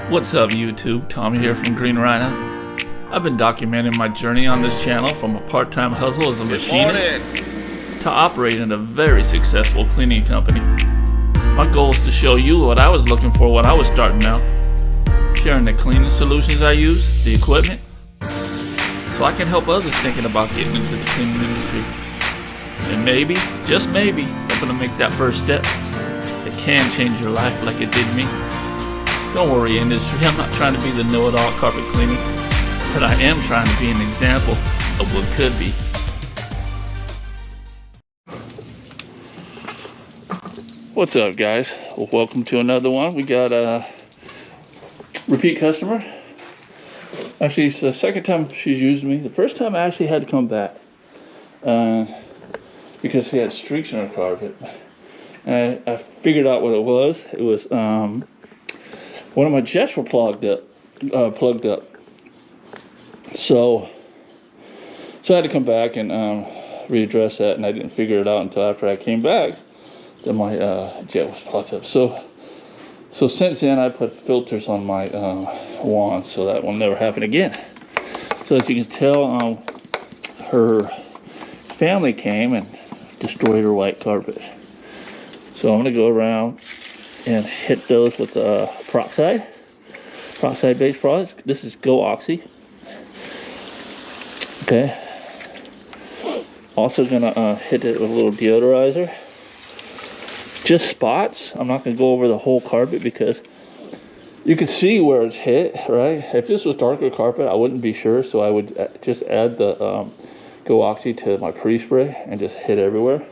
What's up YouTube, Tommy here from Green Rhino. I've been documenting my journey on this channel from a part-time hustle as a machinist to operating a very successful cleaning company. My goal is to show you what I was looking for when I was starting out, sharing the cleaning solutions I use, the equipment, so I can help others thinking about getting into the cleaning industry. And maybe, just maybe, helping to make that first step. It can change your life like it did me. Don't worry industry, I'm not trying to be the know-it-all carpet cleaning, but I am trying to be an example of what could be. What's up guys? Well, welcome to another one. We got a repeat customer. Actually, it's the second time she's used me. The first time I actually had to come back because she had streaks in her carpet. And I figured out what it was. It was one of my jets were plugged up. So I had to come back and readdress that, and I didn't figure it out until after I came back that my jet was plugged up. So since then I put filters on my wand so that will never happen again. So as you can tell, her family came and destroyed her white carpet. So I'm going to go around and hit those with peroxide based products. This is Go Oxy. Okay. Also going to hit it with a little deodorizer. Just spots. I'm not going to go over the whole carpet because you can see where it's hit, right? If this was darker carpet, I wouldn't be sure, so I would just add the Go Oxy to my pre-spray and just hit everywhere.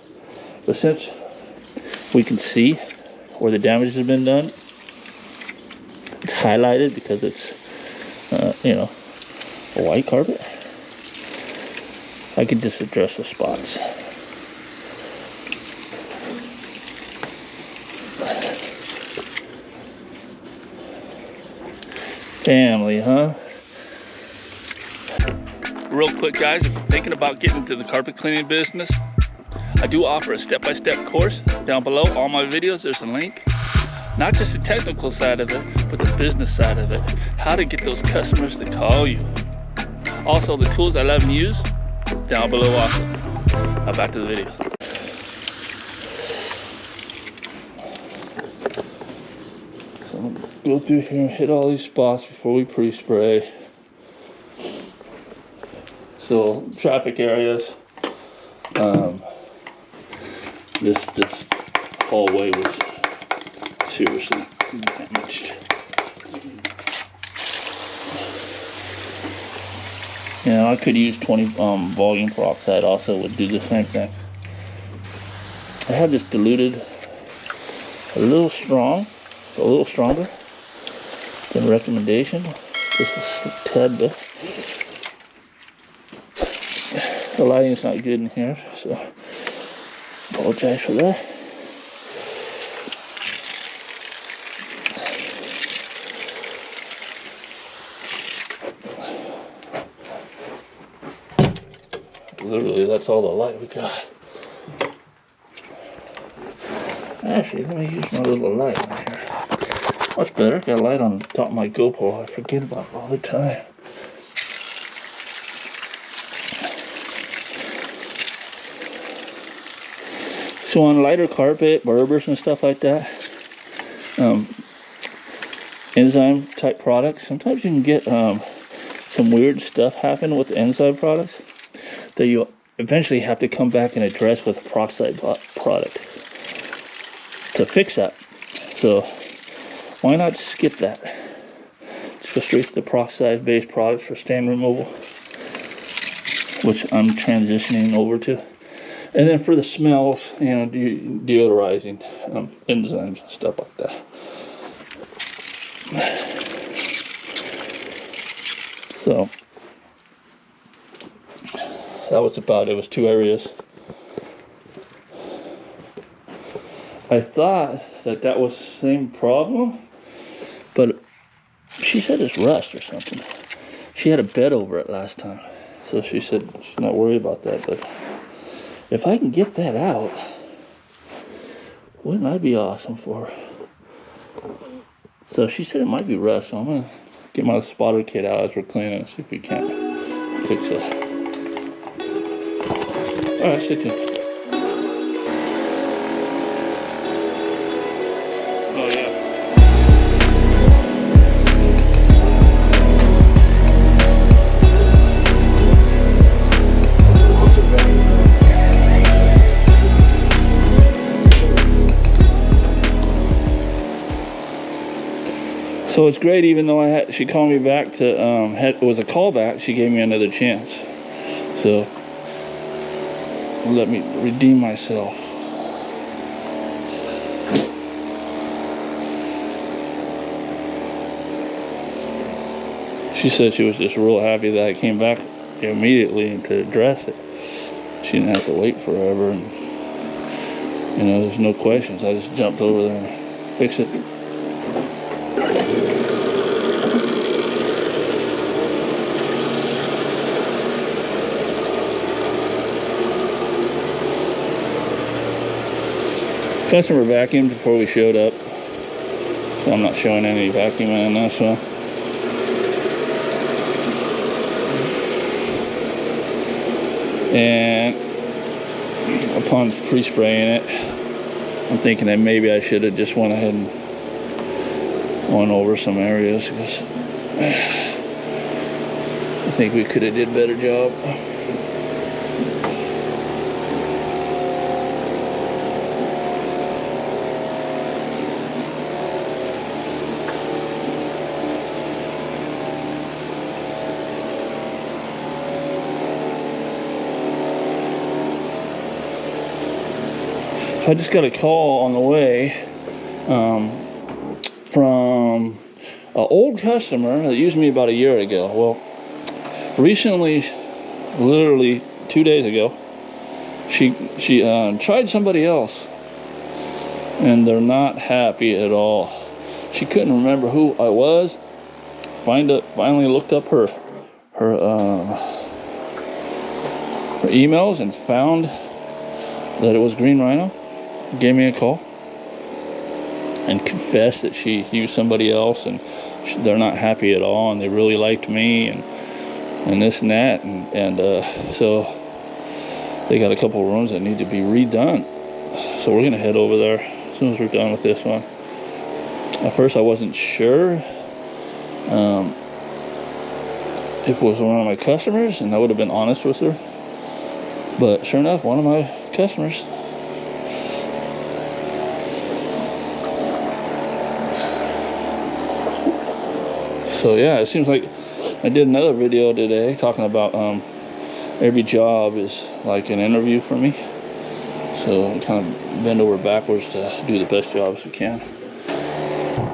But since we can see where the damage has been done, it's highlighted because it's a white carpet. I can just address the spots. Family, huh? Real quick guys, if you're thinking about getting into the carpet cleaning business, I do offer a step-by-step course. Down below all my videos there's a link. Not just the technical side of it, but the business side of it. How to get those customers to call you. Also the tools I love and use, down below also. Now back to the video. So I'm gonna go through here and hit all these spots before we pre-spray. So traffic areas. This hallway was seriously damaged. I could use 20 volume peroxide also would do the same thing. I have this diluted a little strong, so a little stronger than recommendation. This is a tad bit. The lighting's not good in here, so apologize for that. Literally, that's all the light we got. Actually, let me use my little light in here. Much better. Got a light on the top of my GoPro. I forget about it all the time. So on lighter carpet, Berbers and stuff like that, enzyme type products, sometimes you can get some weird stuff happen with the enzyme products that you'll eventually have to come back and address with a peroxide product to fix that. So why not just skip that? Just go straight to the peroxide based products for stain removal, which I'm transitioning over to. And then for the smells, deodorizing, enzymes, stuff like that. So that was about it. It was 2 areas. I thought that was the same problem, but she said it's rust or something. She had a bed over it last time, so she said she's not worried about that, but if I can get that out, wouldn't that be awesome for her? So she said it might be rust, so I'm gonna get my spotter kit out as we're cleaning and see if we can't fix it. Alright, stay tuned. Oh yeah. So it's great, even though she called me back to, it was a callback, she gave me another chance. So, let me redeem myself. She said she was just real happy that I came back immediately to address it. She didn't have to wait forever, and, you know, there's no questions. I just jumped over there and fixed it. Customer vacuumed before we showed up, so I'm not showing any vacuuming in this one. And upon pre-spraying it, I'm thinking that maybe I should have just went ahead and went over some areas, because I think we could have did a better job. I just got a call on the way from an old customer that used me about a year ago. Well, recently, literally 2 days ago, she tried somebody else, and they're not happy at all. She couldn't remember who I was. Finally looked up her emails and found that it was Green Rhino. Gave me a call and confessed that she used somebody else, and they're not happy at all, and they really liked me, and this and that, and so they got a couple of rooms that need to be redone. So we're gonna head over there as soon as we're done with this one. At first I wasn't sure if it was one of my customers, and I would have been honest with her, but sure enough, one of my customers. So yeah, it seems like I did another video today talking about every job is like an interview for me. So I kind of bend over backwards to do the best jobs we can.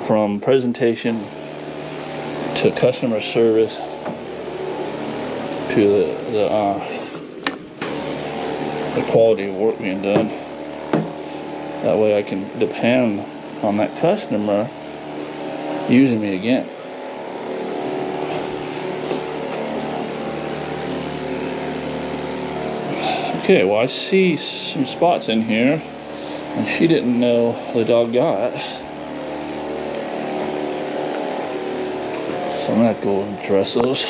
From presentation to customer service to the quality of work being done. That way I can depend on that customer using me again. Okay, well I see some spots in here, and she didn't know the dog got. So I'm gonna have to go and address those.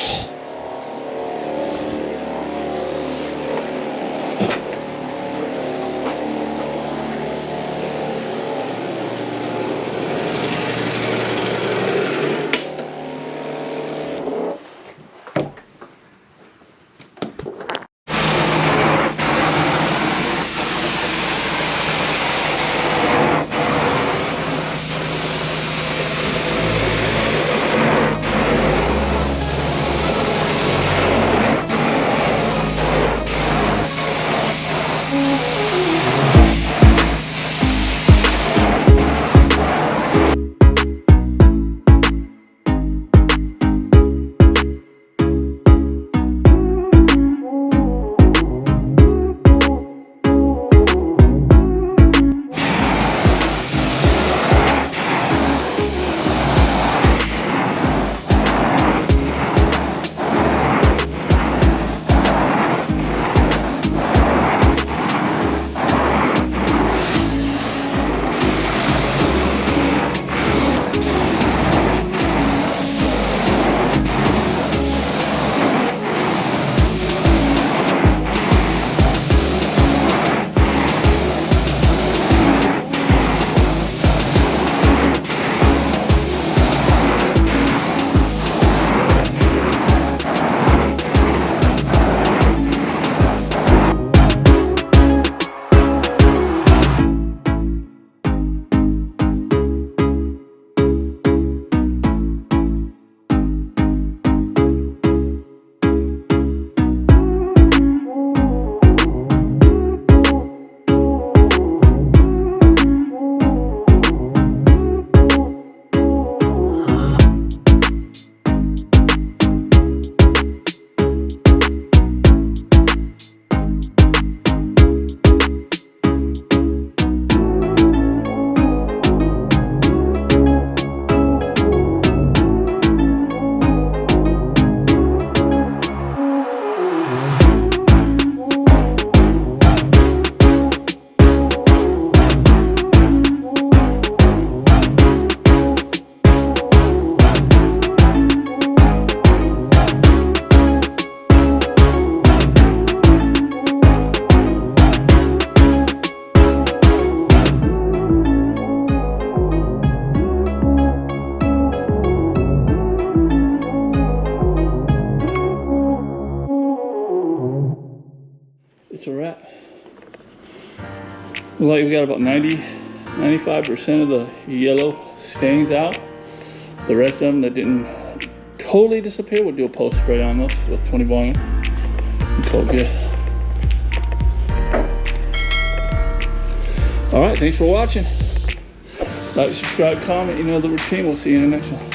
like we got about 95% of the yellow stains out. The rest of them that didn't totally disappear, we'll do a post spray on those with 20 volume and coat good. All right, thanks for watching. Like, subscribe, comment, you know the routine. We'll see you in the next one.